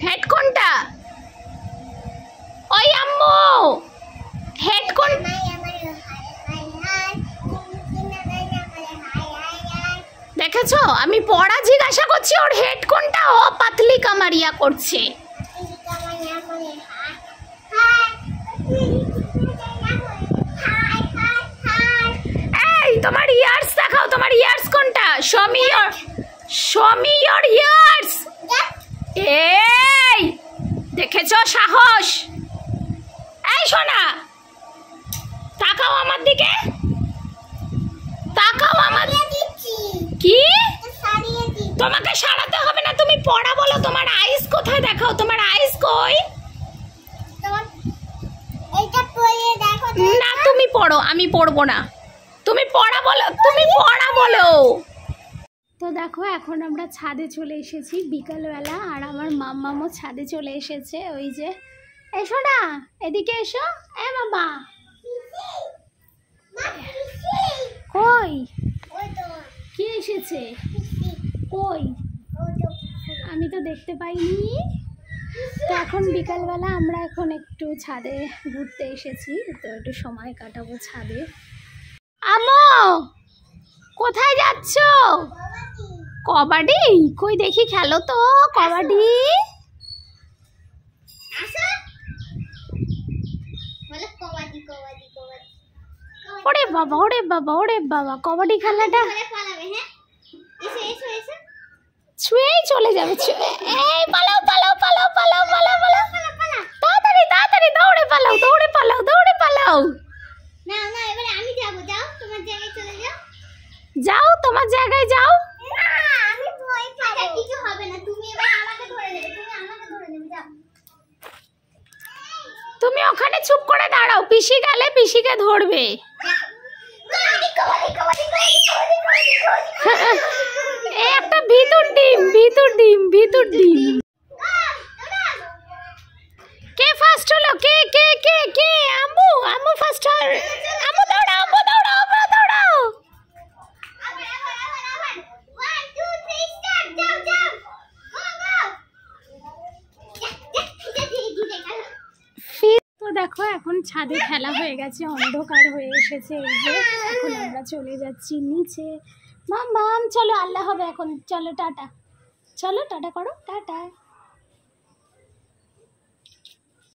Head কোনটা? ওই আম্মু হেড কোন? দেখেছো আমি পড়া জিজ্ঞাসা করছি, ওর হেড কোনটা? ও পাতলি কামারিয়া করছে। এই তোমার ইয়ার্স দেখাও, তোমার ইয়ার্স কোনটা? Show me your years. এই দেখেছো সাহস? এই সোনা তাকাও আমার দিকে, তাকাও আমার। কি তোমাকে সারাতে হবে না, তুমি পড়া বলো। তোমার আইস কোথায় দেখাও, তোমার আইস কই? না তুমি পড়ো, আমি পড়বো না। তুমি পড়া বলো, তুমি পড়া বলো। তো দেখো এখন আমরা ছাদে চলে এসেছি বিকালবেলা, আর আমার মাম্মামও ছাদে চলে এসেছে। ওই যে এসো না, এদিকে এসো। এ বাবা কই কে এসেছে? কই আমি তো দেখতে পাইনি। তো এখন বিকালবেলা আমরা এখন একটু ছাদে ঘুরতে এসেছি, তো একটু সময় কাটাবো ছাদে। আম্মু কোথায় যাচ্ছ? কবাডি? কই দেখি খেলো তো কবাডি। ওরে বাবা ওরে বাবা ওরে বাবা, কবাডি খেলাটা ছুঁয়েই চলে যাবে। এই পালাও পালাও পালাও পালাও পালাও পালাও, তাড়াতাড়ি তাড়াতাড়ি দৌড়ে পালাও, দৌড়ে পালাও, দৌড়ে পালাও। না না এবারে আমি যাব, যাও তোমার জায়গায় চলে যাও। যাও তোমার জায়গায় যাও। না আমি ভয় পাবো। কিছু হবে না, তুমি এবারে আমাকে ধরে নেবে, তুমি আমাকে ধরে নেবে, যাও। তুমি ওখানে চুপ করে দাঁড়াও, পিসি গেলে পিসিকে ধরবে। কবাডি কবাডি কবাডি কবাডি কবাডি। এই একটা ভিতর ডিম, ভিতর ডিম, ভিতর ডিম। কে ফার্স্ট হলো? কে কে কে কে? আম্মু, আম্মু ফার্স্ট হল। আম্মু দৌড়াও, আম্মু দৌড়াও, আম্মু দৌড়াও। আবার 1 2 3 স্টার্ট, যাও যাও, গো গো। তো দেখো এখন ছাদে খেলা হয়ে গেছে, অন্ধকার হয়ে এসেছে। এই যে এখন আমরা চলে যাচ্ছি নিচে। মাম চলো, আল্লাহ হবে এখন। চলো টাটা, চলো টাটা করো, টাটা।